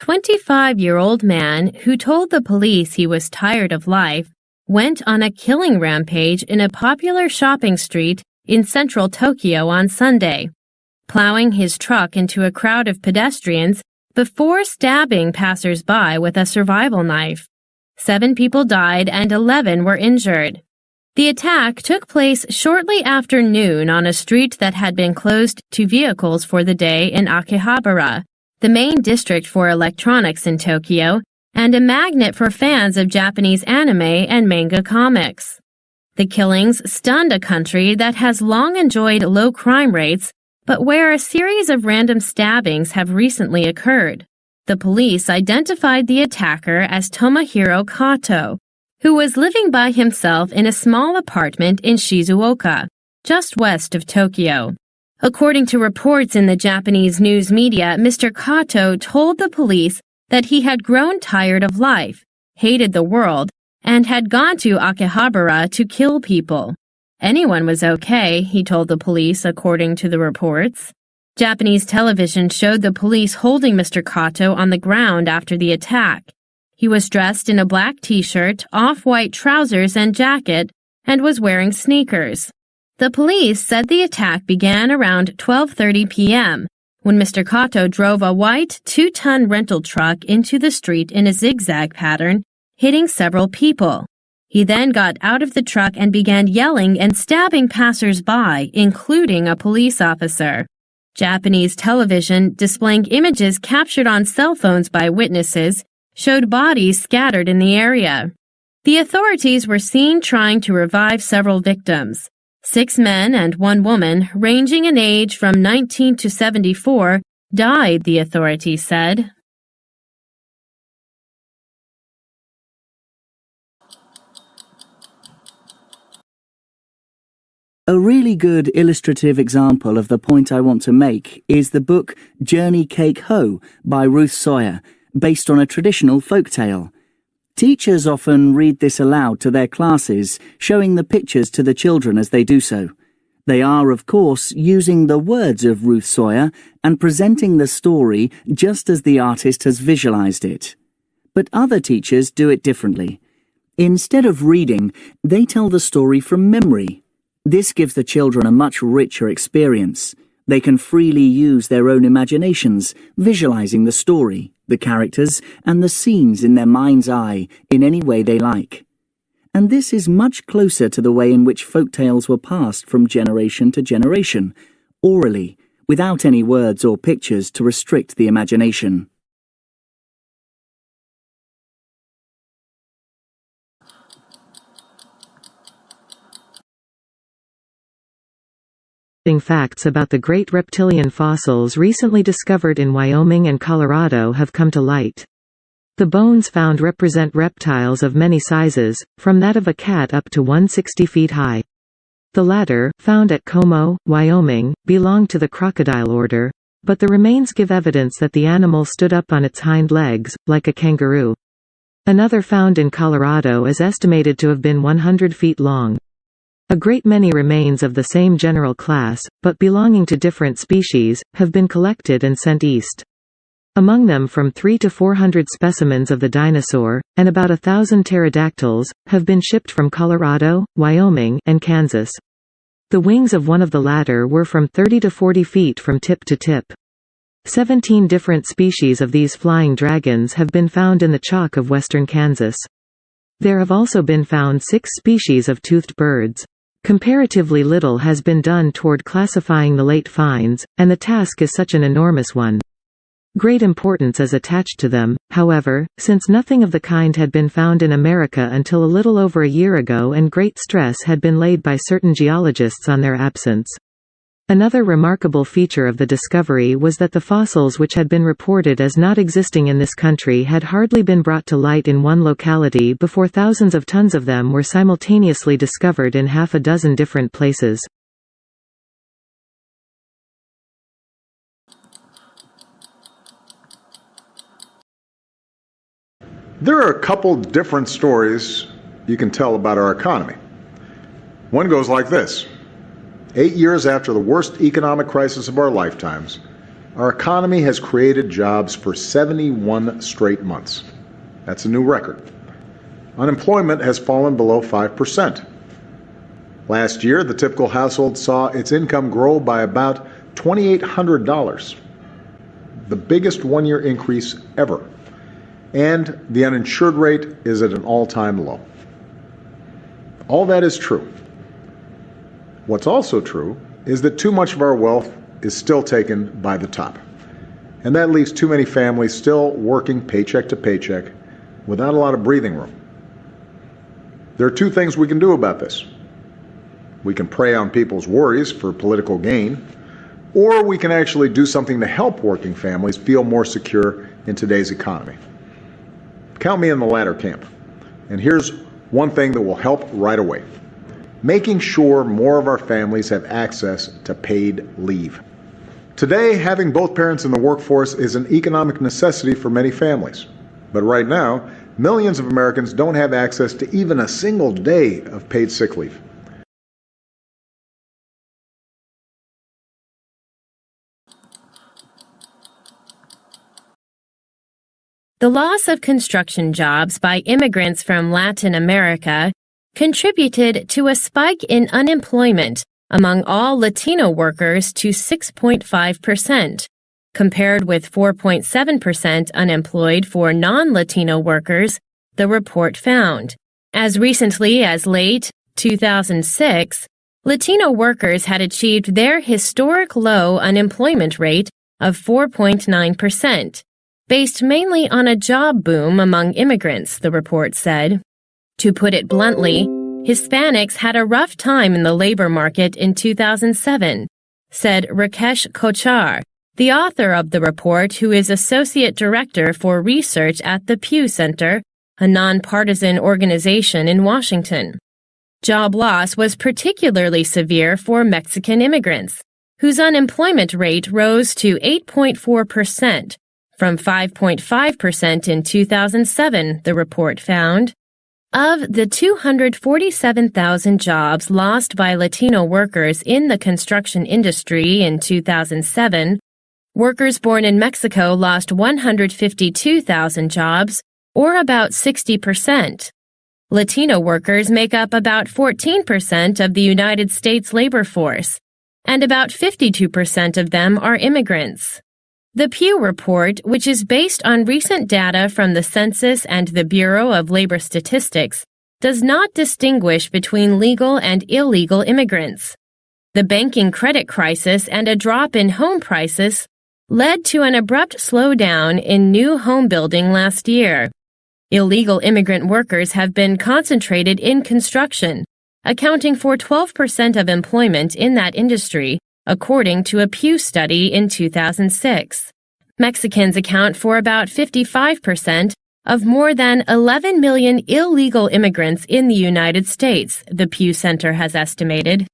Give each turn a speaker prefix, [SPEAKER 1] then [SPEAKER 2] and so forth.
[SPEAKER 1] 25-year-old man who told the police he was tired of life went on a killing rampage in a popular shopping street in central Tokyo on Sunday, plowing his truck into a crowd of pedestrians before stabbing passers-by with a survival knife. 7 people died and 11 were injured. The attack took place shortly after noon on a street that had been closed to vehicles for the day in Akihabara, the main district for electronics in Tokyo, and a magnet for fans of Japanese anime and manga comics. The killings stunned a country that has long enjoyed low crime rates, but where a series of random stabbings have recently occurred. The police identified the attacker as Tomohiro Kato, who was living by himself in a small apartment in Shizuoka, just west of Tokyo. According to reports in the Japanese news media, Mr. Kato told the police that he had grown tired of life, hated the world, and had gone to Akihabara to kill people. Anyone was okay, he told the police, according to the reports. Japanese television showed the police holding Mr. Kato on the ground after the attack. He was dressed in a black t-shirt, off-white trousers and jacket, and was wearing sneakers. The police said the attack began around 12:30 p.m., when Mr. Kato drove a white 2-ton rental truck into the street in a zigzag pattern, hitting several people. He then got out of the truck and began yelling and stabbing passers-by, including a police officer. Japanese television, displaying images captured on cell phones by witnesses, showed bodies scattered in the area. The authorities were seen trying to revive several victims. 6 men and 1 woman, ranging in age from 19 to 74, died, the authorities said.
[SPEAKER 2] A really good illustrative example of the point I want to make is the book Journey Cake Ho by Ruth Sawyer, based on a traditional folk tale. Teachers often read this aloud to their classes, showing the pictures to the children as they do so. They are, of course, using the words of Ruth Sawyer and presenting the story just as the artist has visualized it. But other teachers do it differently. Instead of reading, they tell the story from memory. This gives the children a much richer experience. They can freely use their own imaginations, visualizing the story, the characters, and the scenes in their mind's eye in any way they like. And this is much closer to the way in which folk tales were passed from generation to generation, orally, without any words or pictures to restrict the imagination.
[SPEAKER 3] Facts about the great reptilian fossils recently discovered in Wyoming and Colorado have come to light. The bones found represent reptiles of many sizes, from that of a cat up to 160 feet high. The latter, found at Como, Wyoming, belong to the crocodile order, but the remains give evidence that the animal stood up on its hind legs, like a kangaroo. Another found in Colorado is estimated to have been 100 feet long. A great many remains of the same general class, but belonging to different species, have been collected and sent east. Among them from 300 to 400 specimens of the dinosaur, and about 1,000 pterodactyls, have been shipped from Colorado, Wyoming, and Kansas. The wings of one of the latter were from 30 to 40 feet from tip to tip. 17 different species of these flying dragons have been found in the chalk of western Kansas. There have also been found 6 species of toothed birds. Comparatively little has been done toward classifying the late finds, and the task is such an enormous one. Great importance is attached to them, however, since nothing of the kind had been found in America until a little over a year ago, and great stress had been laid by certain geologists on their absence. Another remarkable feature of the discovery was that the fossils which had been reported as not existing in this country had hardly been brought to light in one locality before thousands of tons of them were simultaneously discovered in half a dozen different places.
[SPEAKER 4] There are a couple different stories you can tell about our economy. One goes like this. 8 years after the worst economic crisis of our lifetimes, our economy has created jobs for 71 straight months. That's a new record. Unemployment has fallen below 5%. Last year, the typical household saw its income grow by about $2,800, the biggest one-year increase ever. And the uninsured rate is at an all-time low. All that is true. What's also true is that too much of our wealth is still taken by the top. And that leaves too many families still working paycheck to paycheck without a lot of breathing room. There are two things we can do about this. We can prey on people's worries for political gain, or we can actually do something to help working families feel more secure in today's economy. Count me in the latter camp. And here's one thing that will help right away: making sure more of our families have access to paid leave. Today, having both parents in the workforce is an economic necessity for many families. But right now, millions of Americans don't have access to even a single day of paid sick leave.
[SPEAKER 1] The loss of construction jobs by immigrants from Latin America contributed to a spike in unemployment among all Latino workers to 6.5%, compared with 4.7% unemployed for non-Latino workers, the report found. As recently as late 2006, Latino workers had achieved their historic low unemployment rate of 4.9%. Based mainly on a job boom among immigrants, the report said. To put it bluntly, Hispanics had a rough time in the labor market in 2007, said Rakesh Kochar, the author of the report, who is Associate Director for Research at the Pew Center, a nonpartisan organization in Washington. Job loss was particularly severe for Mexican immigrants, whose unemployment rate rose to 8.4%, from 5.5% in 2007, the report found. Of the 247,000 jobs lost by Latino workers in the construction industry in 2007, workers born in Mexico lost 152,000 jobs, or about 60%. Latino workers make up about 14% of the United States labor force, and about 52% of them are immigrants. The Pew Report, which is based on recent data from the Census and the Bureau of Labor Statistics, does not distinguish between legal and illegal immigrants. The banking credit crisis and a drop in home prices led to an abrupt slowdown in new home building last year. Illegal immigrant workers have been concentrated in construction, accounting for 12% of employment in that industry, according to a Pew study in 2006. Mexicans account for about 55% of more than 11 million illegal immigrants in the United States, the Pew Center has estimated.